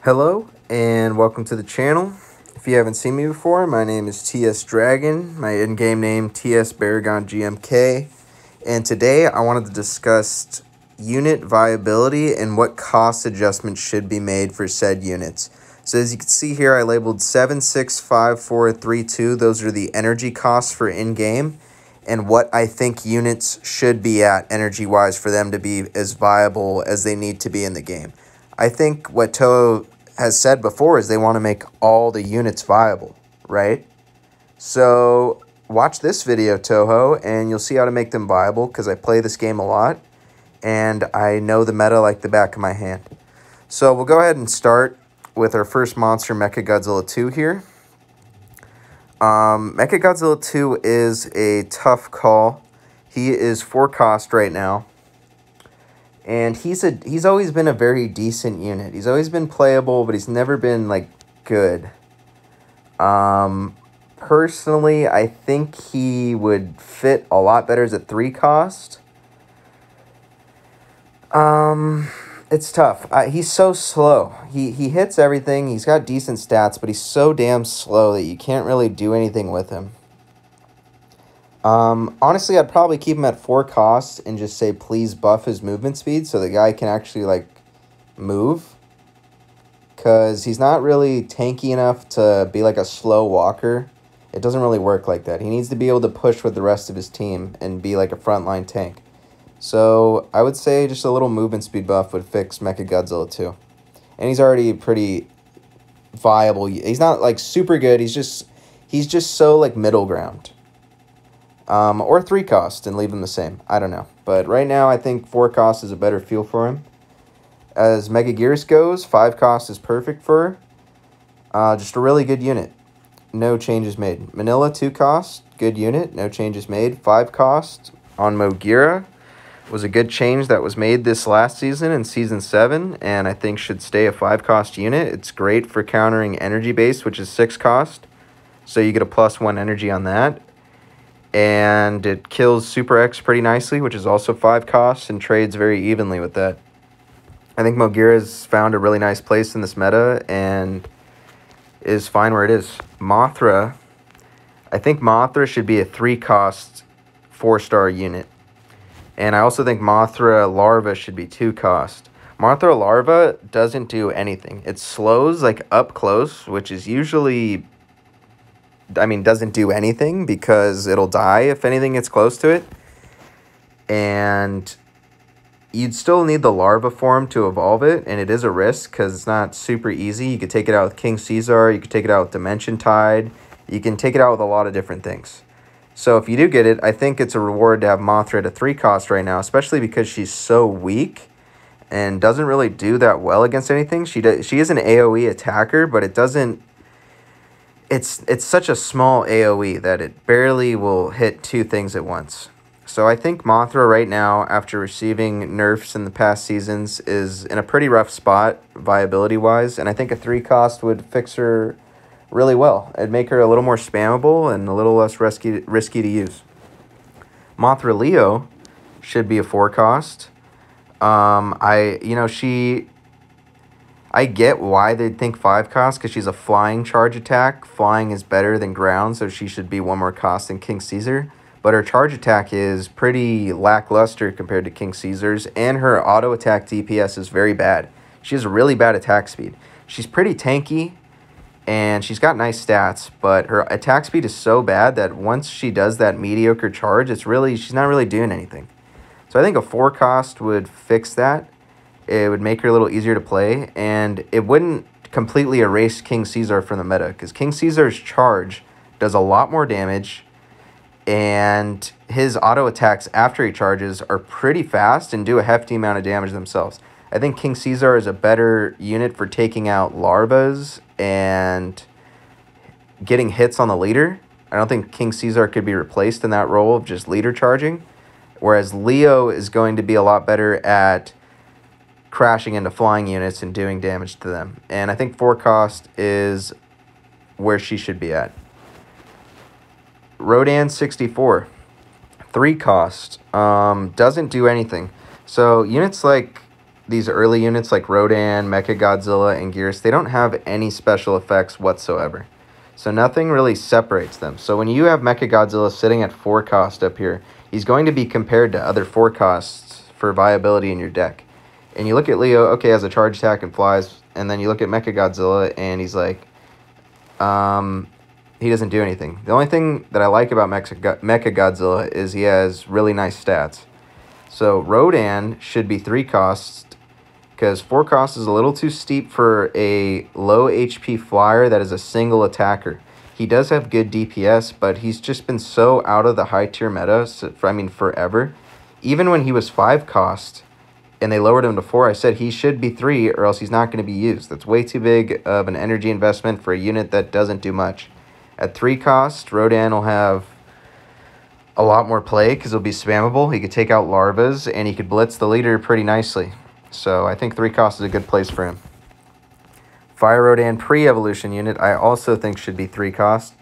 Hello and welcome to the channel. If you haven't seen me before, my name is TS Dragon, my in-game name TS Baragon GMK, and today I wanted to discuss unit viability and what cost adjustments should be made for said units. So as you can see here, I labeled 7, 6, 5, 4, 3, 2. Those are the energy costs for in-game and what I think units should be at energy-wise for them to be as viable as they need to be in the game. I think what Toho has said before is they want to make all the units viable, right? So watch this video, Toho, and you'll see how to make them viable because I play this game a lot and I know the meta like the back of my hand. So we'll go ahead and start with our first monster, Mechagodzilla 2 here. Mechagodzilla 2 is a tough call. He is 4 cost right now. And he's always been a very decent unit. He's always been playable, but he's never been, like, good. Personally, I think he would fit a lot better as a 3 cost. It's tough. He's so slow. He hits everything. He's got decent stats, but he's so damn slow that you can't really do anything with him. Honestly, I'd probably keep him at 4 costs and just say, please buff his movement speed so the guy can actually, like, move. Because he's not really tanky enough to be, like, a slow walker. It doesn't really work like that. He needs to be able to push with the rest of his team and be, like, a frontline tank. So, I would say just a little movement speed buff would fix Mechagodzilla 2. And he's already pretty viable. He's not, like, super good. He's just so, like, middle ground. Or 3 cost and leave them the same. I don't know. But right now, I think 4 cost is a better feel for him. As Mechagodzilla goes, 5 cost is perfect for her. Just a really good unit. No changes made. Manila, 2 cost. Good unit. No changes made. 5 cost on Moguira was a good change that was made this last season in Season 7. And I think should stay a 5 cost unit. It's great for countering energy base, which is 6 cost. So you get a +1 energy on that. And it kills Super X pretty nicely, which is also 5 costs, and trades very evenly with that. I think Moguira's found a really nice place in this meta, and is fine where it is. Mothra, I think Mothra should be a 3 cost 4-star unit. And I also think Mothra Larva should be 2 cost. Mothra Larva doesn't do anything. It slows, like, up close, which is usually... doesn't do anything because it'll die if anything gets close to it. And you'd still need the larva form to evolve it, and it is a risk because it's not super easy. You could take it out with King Caesar, you could take it out with Dimension Tide, you can take it out with a lot of different things. So if you do get it, I think it's a reward to have Mothra at a 3 cost right now, especially because she's so weak and doesn't really do that well against anything. She is an AoE attacker, but it doesn't... It's such a small AoE that it barely will hit 2 things at once. So I think Mothra right now, after receiving nerfs in the past seasons, is in a pretty rough spot viability-wise, and I think a 3 cost would fix her really well. It'd make her a little more spammable and a little less risky to use. Mothra Leo should be a 4 cost. I get why they'd think 5 cost, because she's a flying charge attack. Flying is better than ground, so she should be 1 more cost than King Caesar. But her charge attack is pretty lackluster compared to King Caesar's, and her auto attack DPS is very bad. She has a really bad attack speed. She's pretty tanky, and she's got nice stats, but her attack speed is so bad that once she does that mediocre charge, she's not really doing anything. So I think a 4 cost would fix that. It would make her a little easier to play, and it wouldn't completely erase King Caesar from the meta, because King Caesar's charge does a lot more damage, and his auto attacks after he charges are pretty fast and do a hefty amount of damage themselves. I think King Caesar is a better unit for taking out larvas and getting hits on the leader. I don't think King Caesar could be replaced in that role of just leader charging, whereas Leo is going to be a lot better at crashing into flying units and doing damage to them. And I think 4 cost is where she should be at. Rodan 64. 3 cost. Doesn't do anything. So units like these early units like Rodan, Mechagodzilla, and Anguirus, they don't have any special effects whatsoever. So nothing really separates them. So when you have Mechagodzilla sitting at 4 cost up here, he's going to be compared to other 4 costs for viability in your deck. And you look at Leo, okay, has a charge attack and flies, and then you look at Mechagodzilla, and he's like, he doesn't do anything. The only thing that I like about Mechagodzilla is he has really nice stats. So Rodan should be 3 costs, because 4 costs is a little too steep for a low HP flyer that is a single attacker. He does have good DPS, but he's just been so out of the high tier meta, forever. Even when he was 5 cost, and they lowered him to 4, I said he should be 3 or else he's not going to be used. That's way too big of an energy investment for a unit that doesn't do much. At 3 cost, Rodan will have a lot more play because it'll be spammable. He could take out Larvas, and he could blitz the leader pretty nicely. So I think 3 cost is a good place for him. Fire Rodan pre-evolution unit I also think should be 3 cost.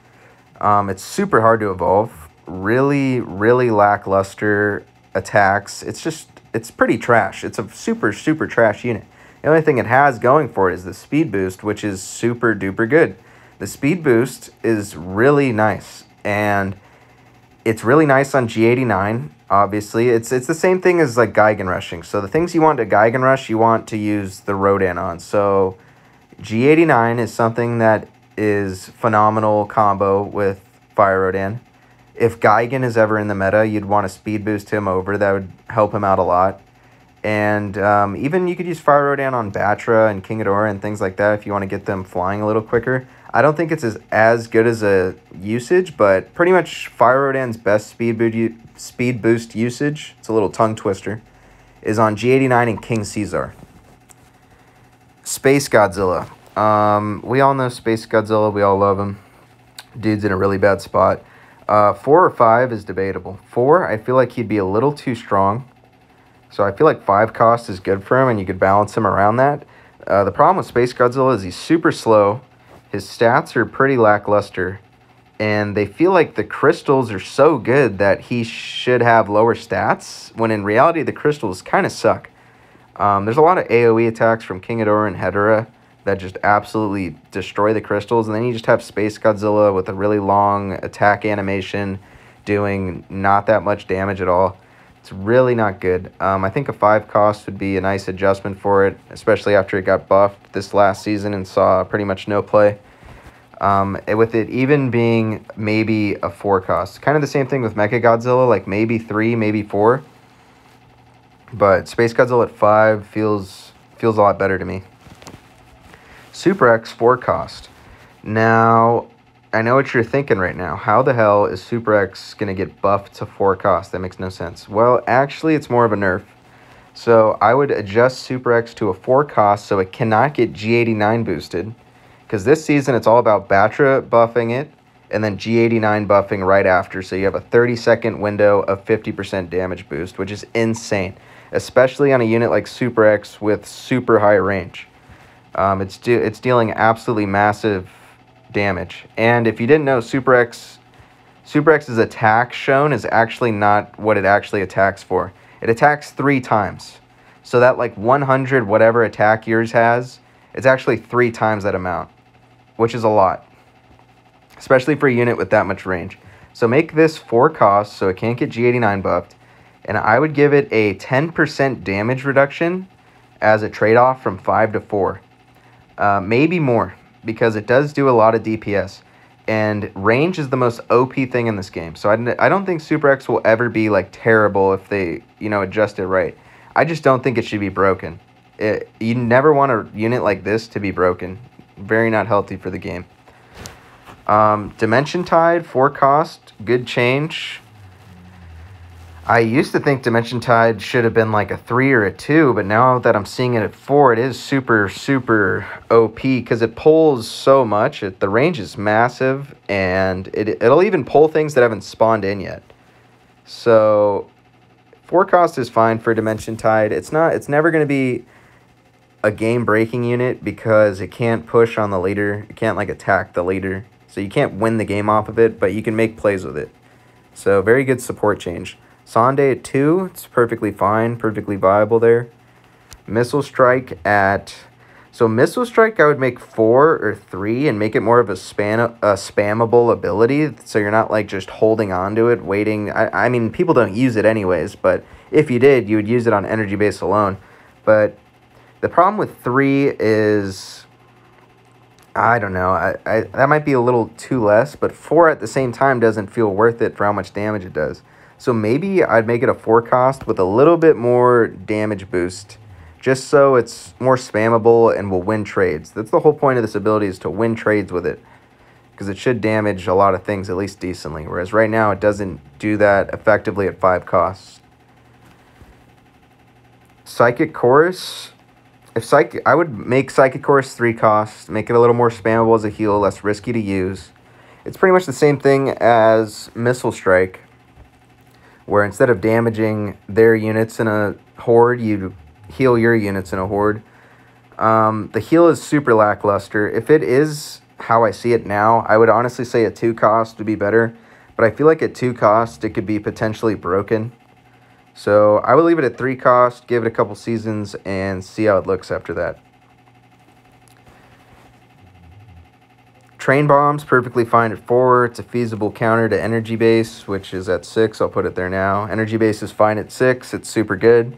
It's super hard to evolve. Really, really lackluster attacks. It's pretty trash. It's a super, super trash unit. The only thing it has going for it is the speed boost, which is super duper good. The speed boost is really nice, and it's really nice on G89, obviously. It's the same thing as like Geigen rushing. So the things you want to Geigen rush, you want to use the Rodan on. So G89 is something that is phenomenal combo with Fire Rodan. If Geigen is ever in the meta, you'd want to speed boost him over. That would help him out a lot. And even you could use Fire Rodan on Batra and King Hedorah and things like that if you want to get them flying a little quicker. I don't think it's as good as a usage, but pretty much Fire Rodan's best speed boost usage, it's a little tongue twister, is on G89 and King Caesar. Space Godzilla. We all know Space Godzilla. We all love him. Dude's in a really bad spot. 4 or 5 is debatable. 4, I feel like he'd be a little too strong. So I feel like 5 cost is good for him, and you could balance him around that. The problem with Space Godzilla is he's super slow. His stats are pretty lackluster. And they feel like the crystals are so good that he should have lower stats, when in reality the crystals kind of suck. There's a lot of AoE attacks from King Hedorah and Hedorah that just absolutely destroy the crystals. And then you just have Space Godzilla with a really long attack animation doing not that much damage at all. It's really not good. I think a 5 cost would be a nice adjustment for it, especially after it got buffed this last season and saw pretty much no play. With it even being maybe a 4 cost. Kind of the same thing with Mechagodzilla, like maybe 3, maybe 4. But Space Godzilla at 5 feels a lot better to me. Super X 4 cost. Now, I know what you're thinking right now. How the hell is Super X going to get buffed to 4 cost? That makes no sense. Well, actually, it's more of a nerf. So I would adjust Super X to a 4 cost so it cannot get G89 boosted. Because this season, it's all about Batra buffing it, and then G89 buffing right after. So you have a 30-second window of 50% damage boost, which is insane. Especially on a unit like Super X with super high range. It's dealing absolutely massive damage. And if you didn't know, Super X's attack shown is actually not what it actually attacks for. It attacks 3 times. So that like 100 whatever attack yours has, it's actually 3 times that amount, which is a lot, especially for a unit with that much range. So make this 4 cost so it can't get G89 buffed, and I would give it a 10% damage reduction as a trade-off from 5 to 4. Maybe more, because it does do a lot of DPS. And range is the most OP thing in this game. So I don't think Super X will ever be like terrible if they, adjust it right. I just don't think it should be broken. You never want a unit like this to be broken. Very not healthy for the game. Dimension Tide, 4 cost, good change. I used to think Dimension Tide should have been like a 3 or a 2, but now that I'm seeing it at 4, it is super, super OP because it pulls so much. The range is massive, and it'll even pull things that haven't spawned in yet. So 4 cost is fine for Dimension Tide. It's never going to be a game-breaking unit because it can't push on the leader. It can't like attack the leader. So you can't win the game off of it, but you can make plays with it. So very good support change. Sonde at 2, it's perfectly fine, perfectly viable there. Missile Strike at... So Missile Strike I would make 4 or 3 and make it more of a spammable ability. So you're not like just holding on to it, waiting. I mean, people don't use it anyways, but if you did, you would use it on energy base alone. But the problem with 3 is... I don't know. That might be a little too less, but 4 at the same time doesn't feel worth it for how much damage it does. So maybe I'd make it a 4 cost with a little bit more damage boost, just so it's more spammable and will win trades. That's the whole point of this ability, is to win trades with it, because it should damage a lot of things at least decently, whereas right now it doesn't do that effectively at 5 costs. Psychic Chorus. I would make Psychic Chorus 3 costs, make it a little more spammable as a heal, less risky to use. It's pretty much the same thing as Missile Strike, where instead of damaging their units in a horde, you heal your units in a horde. The heal is super lackluster. If it is how I see it now, I would honestly say a 2 cost would be better, but I feel like at 2 cost it could be potentially broken. So I would leave it at 3 cost, give it a couple seasons, and see how it looks after that. Train Bomb's perfectly fine at 4. It's a feasible counter to Energy Base, which is at 6. I'll put it there now. Energy Base is fine at 6. It's super good.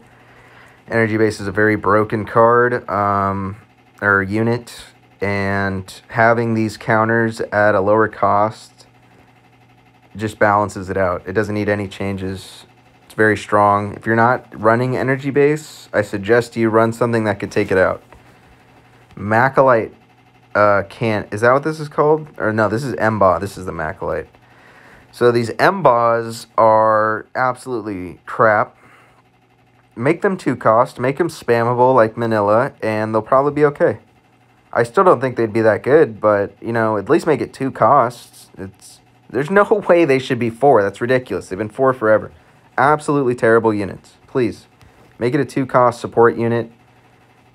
Energy Base is a very broken card, or unit, and having these counters at a lower cost just balances it out. It doesn't need any changes. It's very strong. If you're not running Energy Base, I suggest you run something that could take it out. Acolyte Cannon. Is that what this is called? Or no, this is Emba. This is the Acolyte. So these Embas are absolutely crap. Make them 2 cost, make them spammable like Manila, and they'll probably be okay. I still don't think they'd be that good, but, you know, at least make it 2 costs. There's no way they should be 4. That's ridiculous. They've been 4 forever. Absolutely terrible units. Please, make it a 2 cost support unit.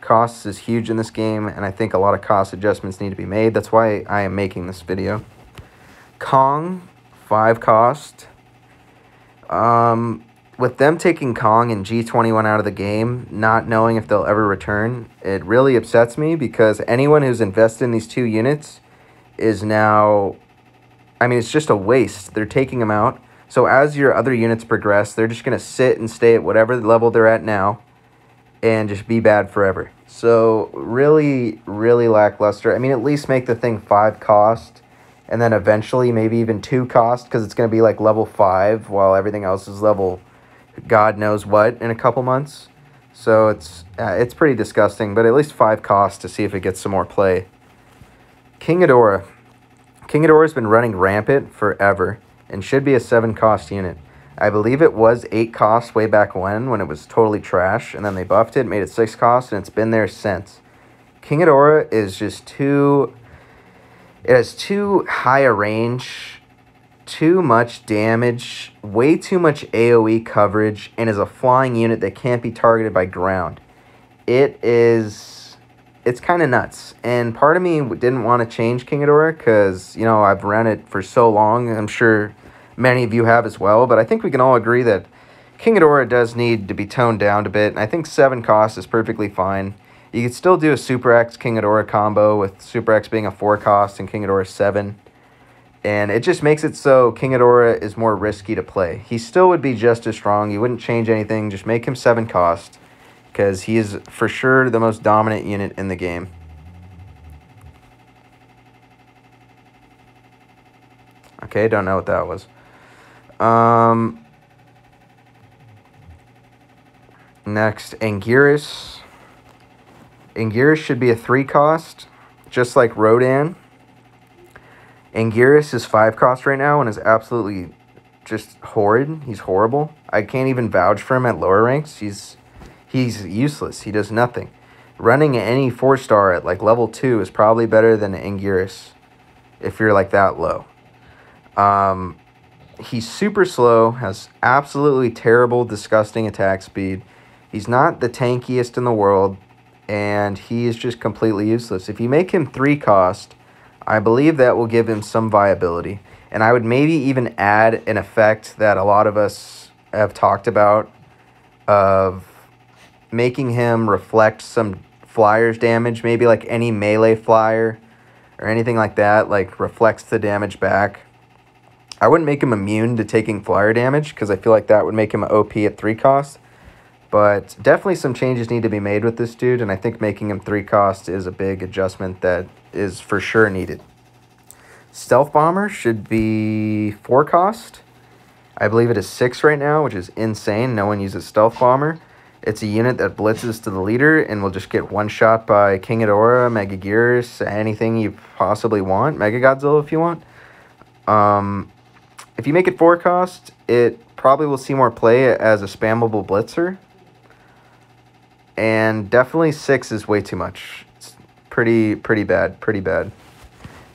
Costs is huge in this game, and I think a lot of cost adjustments need to be made. That's why I am making this video. Kong, 5 cost. With them taking Kong and G21 out of the game, not knowing if they'll ever return, it really upsets me, because anyone who's invested in these 2 units is now... I mean, it's just a waste. They're taking them out. So as your other units progress, they're just going to sit and stay at whatever level they're at now and just be bad forever. So really, really lackluster. I mean, at least make the thing 5 cost, and then eventually maybe even 2 cost, because it's going to be like level 5 while everything else is level... God knows what in a couple months. So it's pretty disgusting, but at least 5 costs to see if it gets some more play. King Hedorah. King Hedorah's been running rampant forever and should be a 7 cost unit. I believe it was 8 cost way back when it was totally trash, and then they buffed it, made it 6 cost, and it's been there since. King Hedorah is just too... It has too high a range, too much damage, way too much AoE coverage, and is a flying unit that can't be targeted by ground. It's kind of nuts, and part of me didn't want to change King Hedorah because, you know, I've run it for so long. I'm sure many of you have as well, but I think we can all agree that King Hedorah does need to be toned down a bit, and I think 7 cost is perfectly fine. You could still do a Super X King Hedorah combo with Super X being a 4 cost and King Hedorah 7. And it just makes it so King Hedorah is more risky to play. He still would be just as strong. You wouldn't change anything. Just make him 7 cost, because he is for sure the most dominant unit in the game. Okay, don't know what that was. Next, Anguirus. Anguirus should be a 3 cost, just like Rodan. Anguirus is 5 cost right now and is absolutely just horrid. He's horrible. I can't even vouch for him at lower ranks. He's useless. He does nothing. Running any 4-star at like level 2 is probably better than Anguirus if you're like that low. He's super slow, has absolutely terrible, disgusting attack speed. He's not the tankiest in the world, and he is just completely useless. If you make him 3 cost, I believe that will give him some viability. And I would maybe even add an effect that a lot of us have talked about of making him reflect some flyer's damage, maybe like any melee flyer or anything like that, like reflects the damage back. I wouldn't make him immune to taking flyer damage because I feel like that would make him OP at 3 cost. But definitely some changes need to be made with this dude, and I think making him 3 cost is a big adjustment that is for sure needed. Stealth Bomber should be 4 cost. I believe it is 6 right now, which is insane. No one uses Stealth Bomber. It's a unit that blitzes to the leader and will just get one-shot by King Hedorah, Mechagodzilla, anything you possibly want. Mechagodzilla if you want. If you make it 4 cost, it probably will see more play as a spammable blitzer. And definitely 6 is way too much. It's pretty bad.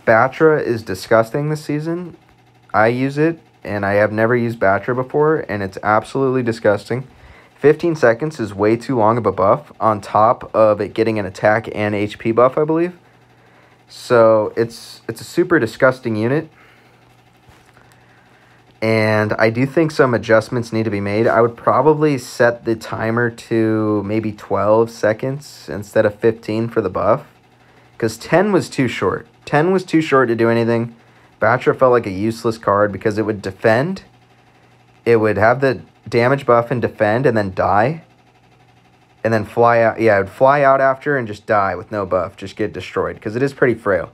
Batra is disgusting this season. I use it, and I have never used Batra before, and it's absolutely disgusting. 15 seconds is way too long of a buff, on top of it getting an attack and HP buff, I believe. So it's a super disgusting unit. And I do think some adjustments need to be made. I would probably set the timer to maybe 12 seconds instead of 15 for the buff. Because 10 was too short. 10 was too short to do anything. Batra felt like a useless card because it would defend. It would have the damage buff and defend and then die. And then fly out. Yeah, it would fly out after and just die with no buff. Just get destroyed because it is pretty frail.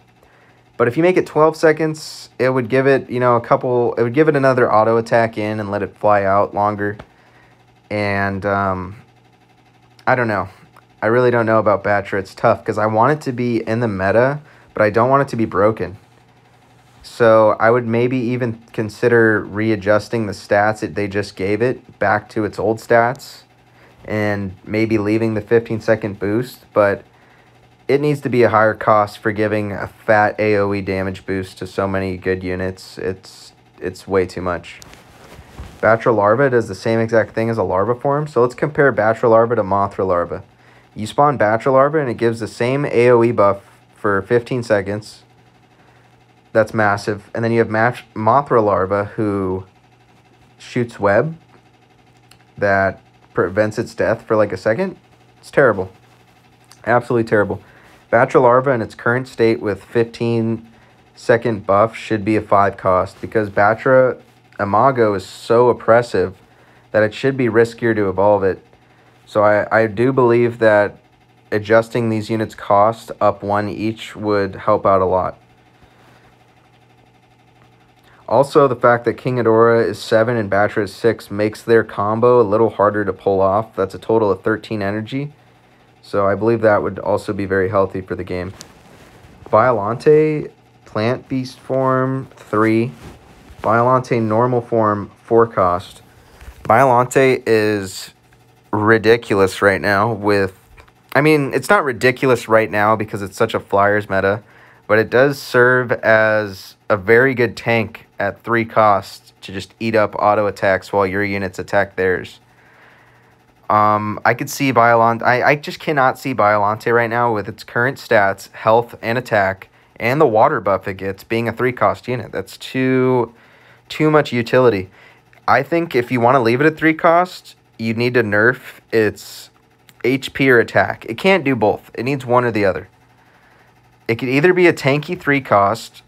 But if you make it 12 seconds, it would give it, it would give it another auto attack in and let it fly out longer. And I don't know. I really don't know about Batra. It's tough because I want it to be in the meta, but I don't want it to be broken. So I would maybe even consider readjusting the stats that they just gave it back to its old stats and maybe leaving the 15-second boost, but it needs to be a higher cost for giving a fat AoE damage boost to so many good units. It's way too much. Batra Larva does the same exact thing as a Larva form. So let's compare Batra Larva to Mothra Larva. You spawn Batra Larva and it gives the same AoE buff for 15 seconds. That's massive. And then you have Mothra Larva who shoots web that prevents its death for like a second. It's terrible. Absolutely terrible. Batra Larva in its current state with 15-second buff should be a 5 cost because Batra Imago is so oppressive that it should be riskier to evolve it. So I do believe that adjusting these units' cost up 1 each would help out a lot. Also, the fact that King Hedorah is 7 and Batra is 6 makes their combo a little harder to pull off. That's a total of 13 energy. So I believe that would also be very healthy for the game. Biollante, Plant Beast form, 3. Biollante normal form, 4 cost. Biollante is ridiculous right now with... I mean, it's not ridiculous right now because it's such a Flyers meta, but it does serve as a very good tank at 3 costs to just eat up auto attacks while your units attack theirs. I could see Biollante. I just cannot see Biollante right now with its current stats, health, and attack, and the water buff it gets being a 3 cost unit. That's too much utility. I think if you want to leave it at 3 cost, you need to nerf its HP or attack. It can't do both. It needs one or the other. It could either be a tanky 3 cost,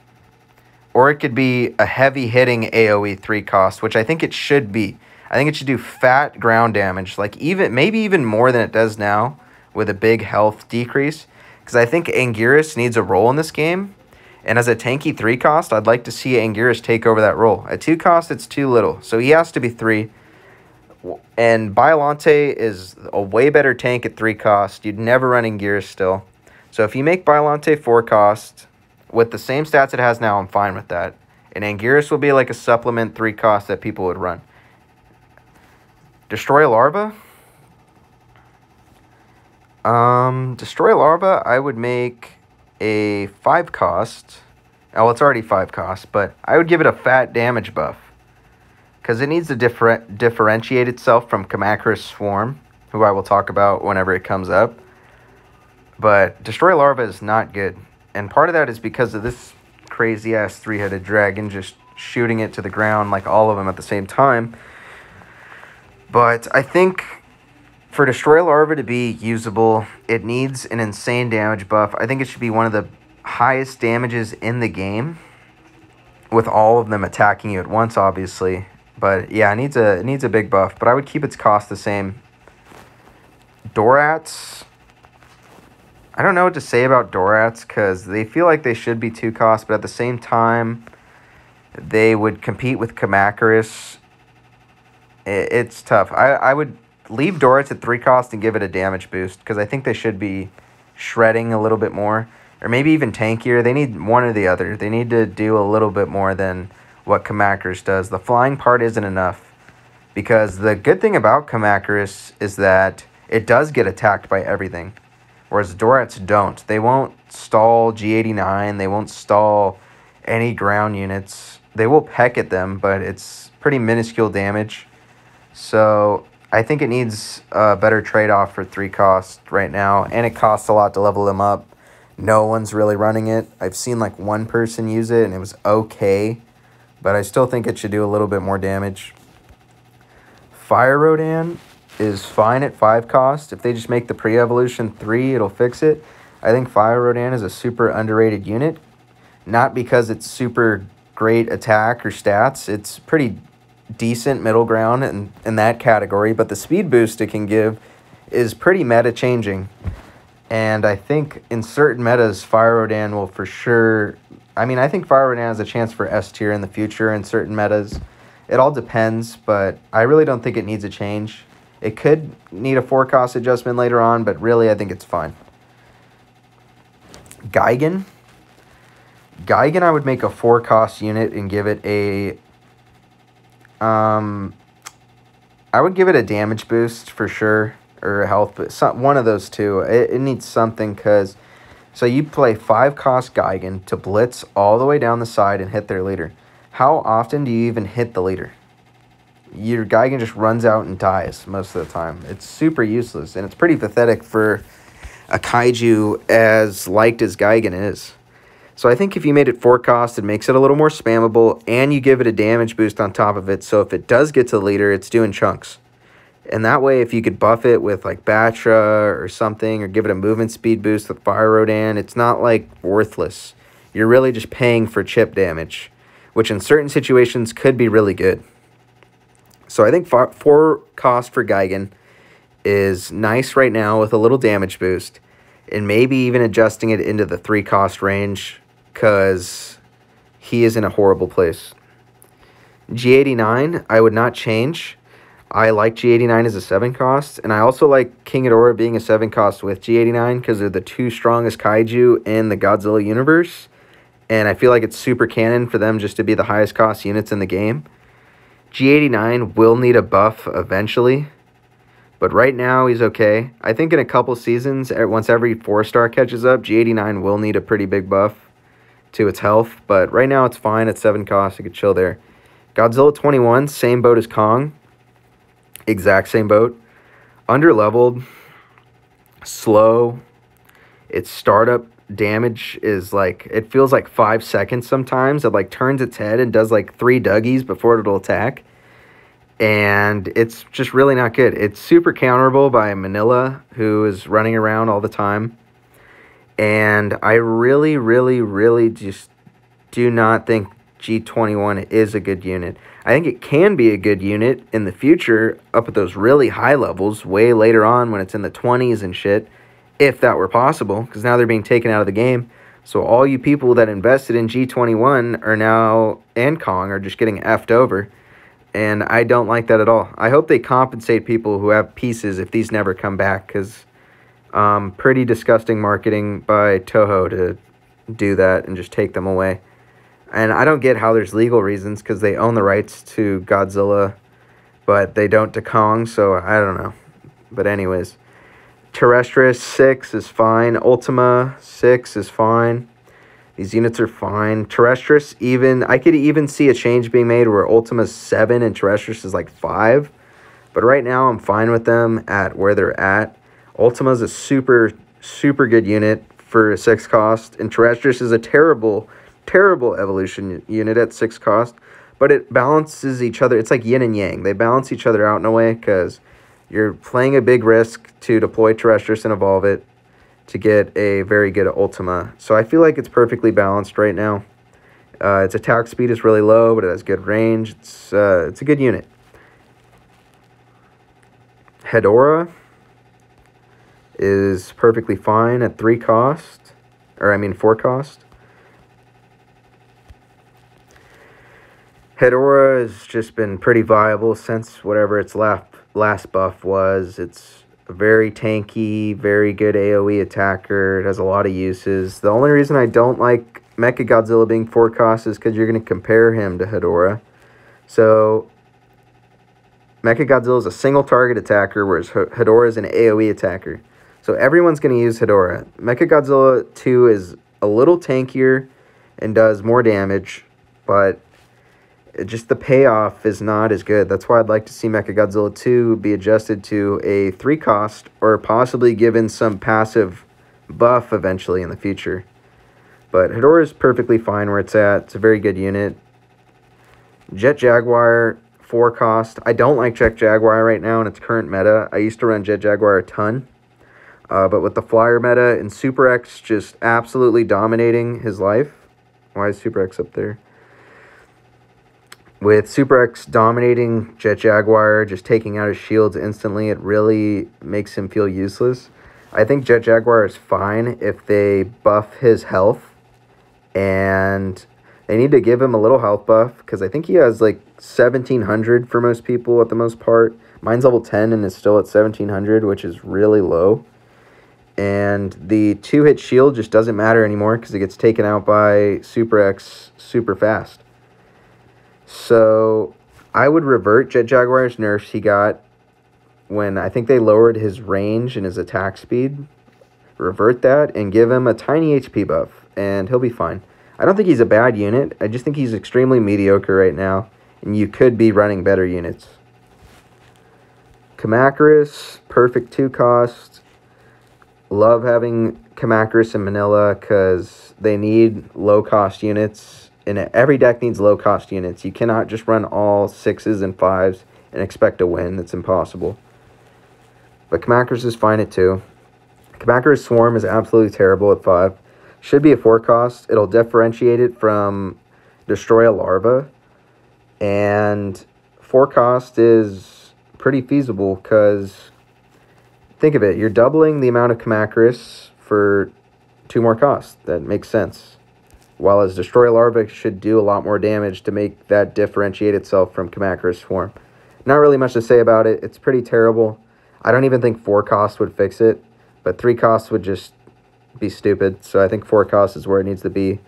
or it could be a heavy hitting AoE 3 cost, which I think it should be. I think it should do fat ground damage, like maybe even more than it does now, with a big health decrease. Because I think Anguirus needs a role in this game, and as a tanky 3 cost, I'd like to see Anguirus take over that role. At 2 cost, it's too little, so he has to be 3. And Biollante is a way better tank at 3 cost. You'd never run Anguirus still. So if you make Biollante 4 cost with the same stats it has now, I'm fine with that. And Anguirus will be like a supplement 3 cost that people would run. Destroy Larva? Destroy Larva, I would make a 5 cost. Oh, it's already 5 cost, but I would give it a fat damage buff. Because it needs to differentiate itself from Anguirus Swarm, who I will talk about whenever it comes up. But Destroy Larva is not good. And part of that is because of this crazy-ass 3-headed dragon just shooting it to the ground like all of them at the same time. But I think For Destroy Larva to be usable, it needs an insane damage buff. I think it should be one of the highest damages in the game, with all of them attacking you at once, obviously. But yeah, it needs a big buff. But I would keep its cost the same. Dorats, I don't know what to say about Dorats, because they feel like they should be 2 cost, but at the same time, they would compete with Anguirus. It's tough. I would leave Dorats at 3 cost and give it a damage boost, because I think they should be shredding a little bit more, or maybe even tankier. They need one or the other. They need to do a little bit more than what Anguirus does. The flying part isn't enough, because the good thing about Anguirus is that it does get attacked by everything, whereas Dorats don't. They won't stall G89. They won't stall any ground units. They will peck at them, but it's pretty minuscule damage. So I think it needs a better trade-off for 3 cost right now, and it costs a lot to level them up. No one's really running it. I've seen like one person use it, and it was okay, but I still think it should do a little bit more damage. Fire Rodan is fine at 5 cost. If they just make the pre-evolution 3, it'll fix it. I think Fire Rodan is a super underrated unit. Not because it's super great attack or stats. It's pretty decent middle ground in that category, but the speed boost it can give is pretty meta-changing. And I think in certain metas, Fire Rodan will for sure... I mean, I think Fire Rodan has a chance for S tier in the future in certain metas. It all depends, but I really don't think it needs a change. It could need a 4 cost adjustment later on, but really I think it's fine. Gigan. Gigan I would make a 4 cost unit and give it a... I would give it a damage boost for sure, or a health boost. One of those two. It needs something, because... So you play 5 cost Gigan to blitz all the way down the side and hit their leader. How often do you even hit the leader? Your Gigan just runs out and dies most of the time. It's super useless, and it's pretty pathetic for a kaiju as liked as Gigan is. So I think if you made it 4 cost, it makes it a little more spammable, and you give it a damage boost on top of it, so if it does get to the leader, it's doing chunks. And that way, if you could buff it with like Batra or something, or give it a movement speed boost with Fire Rodan, it's not like worthless. You're really just paying for chip damage, which in certain situations could be really good. So I think 4 cost for Gigan is nice right now with a little damage boost, and maybe even adjusting it into the 3 cost range, because he is in a horrible place. G89, I would not change. I like G89 as a 7 cost, and I also like King Hedorah being a 7 cost with G89, because they're the 2 strongest kaiju in the Godzilla universe, and I feel like it's super canon for them just to be the highest cost units in the game. G89 will need a buff eventually, but right now he's okay. I think in a couple seasons, once every 4-star catches up, G89 will need a pretty big buff to its health, but right now it's fine at 7 cost. You could chill there. Godzilla 21, same boat as Kong. Exact same boat. Underleveled, slow. Its startup damage is like, it feels like 5 seconds sometimes. It like turns its head and does like 3 Dougies before it'll attack. And it's just really not good. It's super counterable by Manila, who is running around all the time. And I really, really, really just do not think G21 is a good unit. I think it can be a good unit in the future, up at those really high levels, way later on when it's in the 20s and shit, if that were possible, because now they're being taken out of the game. So all you people that invested in G21 are now, and Kong, are just getting effed over. And I don't like that at all. I hope they compensate people who have pieces if these never come back, because pretty disgusting marketing by Toho to do that and just take them away. And I don't get how there's legal reasons, because they own the rights to Godzilla, but they don't to Kong, so I don't know. But anyways, Terrestris 6 is fine. Ultima 6 is fine. These units are fine. Terrestris, even, I could even see a change being made where Ultima's 7 and Terrestris is like 5. But right now, I'm fine with them at where they're at. Ultima's a super, super good unit for a 6 cost, and Terrestris is a terrible evolution unit at 6 cost, but it balances each other. It's like yin and yang. They balance each other out in a way, because You're playing a big risk to deploy Terrestrius and evolve it to get a very good Ultima. So I feel like it's perfectly balanced right now. Its attack speed is really low, but it has good range. It's a good unit. Hedorah is perfectly fine at 4 cost. Hedorah has just been pretty viable since whatever its last buff was. It's a very tanky, very good AoE attacker. It has a lot of uses. The only reason I don't like Mechagodzilla being 4 cost is because you're going to compare him to Hedorah. So Mechagodzilla is a single target attacker, whereas Hedorah is an AoE attacker. So everyone's going to use Hedorah. Mechagodzilla 2 is a little tankier and does more damage, but just the payoff is not as good. That's why I'd like to see Mechagodzilla 2 be adjusted to a 3 cost or possibly given some passive buff eventually in the future. But Hedorah is perfectly fine where it's at. It's a very good unit. Jet Jaguar, 4 cost. I don't like Jet Jaguar right now in its current meta. I used to run Jet Jaguar a ton. But with the flyer meta and Super X just absolutely dominating his life. Why is Super X up there? With Super X dominating Jet Jaguar, just taking out his shields instantly, it really makes him feel useless. I think Jet Jaguar is fine if they buff his health. And they need to give him a little health buff, because I think he has like 1700 for most people at the most part. Mine's level 10 and is still at 1700, which is really low. And the 2-hit shield just doesn't matter anymore because it gets taken out by Super X super fast. So I would revert Jet Jaguar's nerfs he got when I think they lowered his range and his attack speed. Revert that and give him a tiny HP buff, and he'll be fine. I don't think he's a bad unit. I just think he's extremely mediocre right now, and you could be running better units. Anguirus, perfect 2 cost. Love having Anguirus in Manila because they need low-cost units. And every deck needs low-cost units. You cannot just run all 6s and 5s and expect to win. That's impossible. But Anguirus is fine at 2. Anguirus Swarm is absolutely terrible at 5. Should be a 4 cost. It'll differentiate it from Destroy a Larva. And 4 cost is pretty feasible because, think of it, you're doubling the amount of Anguirus for 2 more costs. That makes sense. While as Destroy a Larva should do a lot more damage to make that differentiate itself from Anguirus Swarm. Not really much to say about it. It's pretty terrible. I don't even think 4 costs would fix it, but 3 costs would just be stupid. So I think 4 costs is where it needs to be.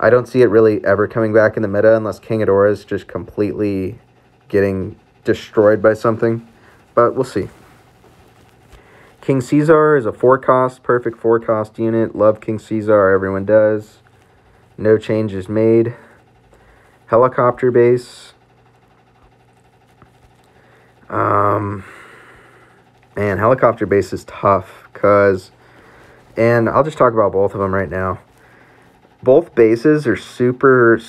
I don't see it really ever coming back in the meta unless King Hedorah is just completely getting destroyed by something. But we'll see. King Caesar is a 4 cost, perfect 4 cost unit. Love King Caesar, everyone does. No changes made. Helicopter base. Man, helicopter base is tough because, and I'll just talk about both of them right now. Both bases are super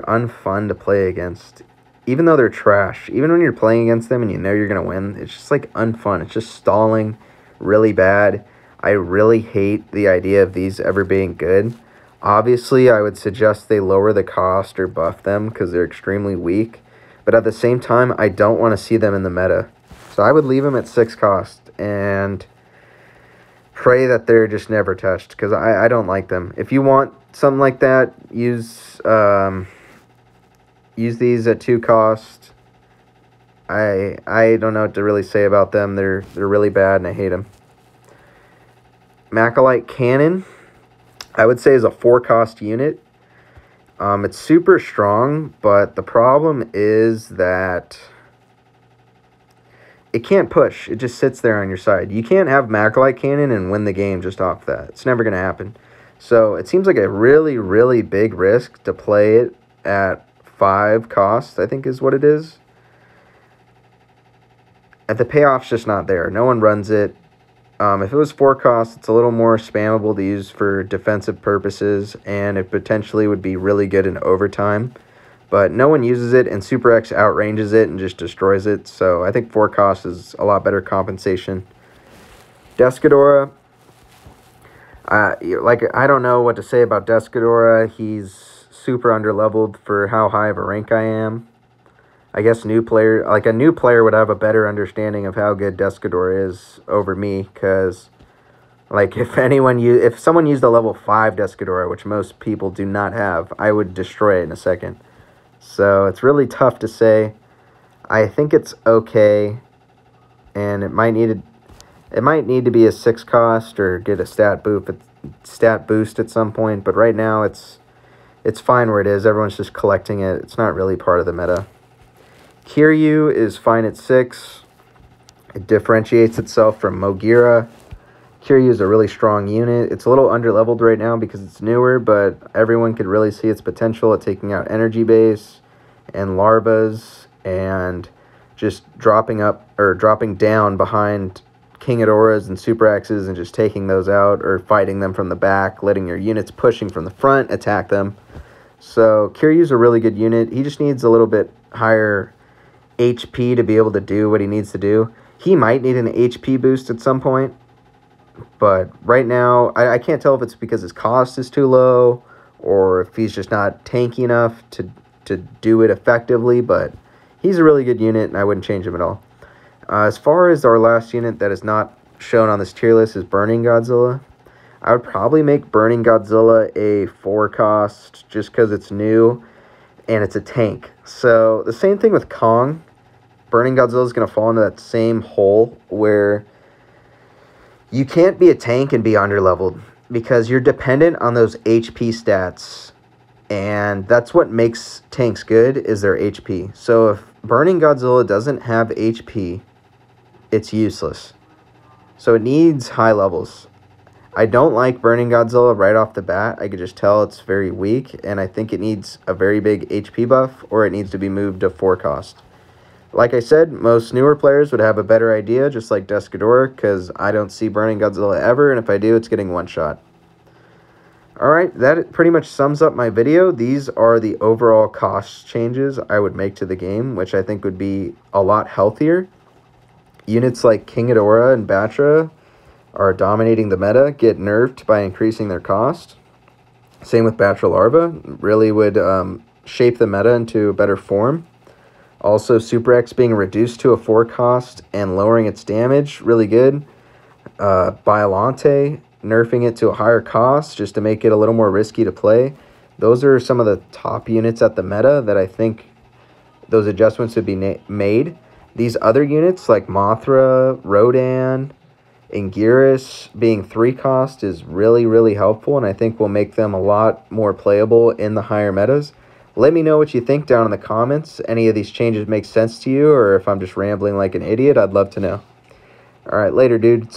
unfun to play against. Even though they're trash, even when you're playing against them and you know you're going to win, it's just like unfun. It's just stalling really bad. I really hate the idea of these ever being good. Obviously, I would suggest they lower the cost or buff them because they're extremely weak. But at the same time, I don't want to see them in the meta. So I would leave them at 6 cost and pray that they're just never touched because I don't like them. If you want something like that, use these at 2 cost. I don't know what to really say about them. They're really bad and I hate them. Acolyte Cannon, I would say, is a 4 cost unit. It's super strong, but the problem is that it can't push. It just sits there on your side. You can't have Acolyte Cannon and win the game just off that. It's never going to happen. So it seems like a really, really big risk to play it at 5 cost, I think is what it is. And the payoff's just not there. No one runs it. If it was 4 cost, it's a little more spammable to use for defensive purposes, and it potentially would be really good in overtime. But no one uses it, and Super X outranges it and just destroys it. So I think 4 cost is a lot better compensation. Descadora. I don't know what to say about Descadora. He's super underleveled for how high of a rank I am. I guess a new player would have a better understanding of how good Descadora is over me, because like if someone used a level 5 Descadora, which most people do not have, I would destroy it in a second. So it's really tough to say. I think it's okay, and it might need to be a 6 cost or get a stat boost at some point. But right now it's fine where it is. Everyone's just collecting it. It's not really part of the meta. Kiryu is fine at 6. It differentiates itself from Moguira. Kiryu is a really strong unit. It's a little underleveled right now because it's newer, but everyone could really see its potential at taking out Energy Base and Larvas and just dropping down behind King Hedorahs and Super X's and just taking those out, or fighting them from the back, letting your units pushing from the front attack them. So Kiryu's a really good unit. He just needs a little bit higher HP to be able to do what he needs to do. He might need an HP boost at some point, but right now I can't tell if it's because his cost is too low or if he's just not tanky enough to do it effectively, but he's a really good unit and I wouldn't change him at all. As far as our last unit that is not shown on this tier list is Burning Godzilla. I would probably make Burning Godzilla a 4 cost just because it's new and it's a tank. So the same thing with Kong. Burning Godzilla is going to fall into that same hole where you can't be a tank and be underleveled because you're dependent on those HP stats. And that's what makes tanks good, is their HP. So if Burning Godzilla doesn't have HP, it's useless. So it needs high levels. I don't like Burning Godzilla right off the bat. I could just tell it's very weak, and I think it needs a very big HP buff, or it needs to be moved to 4 cost. Like I said, most newer players would have a better idea, just like Descadora, because I don't see Burning Godzilla ever, and if I do, it's getting one shot. Alright, that pretty much sums up my video. These are the overall cost changes I would make to the game, which I think would be a lot healthier. Units like King Hedorah and Batra are dominating the meta, get nerfed by increasing their cost. Same with Batra Larva, really would shape the meta into a better form. Also, Super X being reduced to a 4 cost and lowering its damage, really good. Biollante, nerfing it to a higher cost just to make it a little more risky to play. Those are some of the top units at the meta that I think those adjustments would be made. These other units like Mothra, Rodan, Anguirus being 3 cost is really, really helpful, and I think will make them a lot more playable in the higher metas. Let me know what you think down in the comments. Any of these changes make sense to you, or if I'm just rambling like an idiot, I'd love to know. Alright, later, dudes.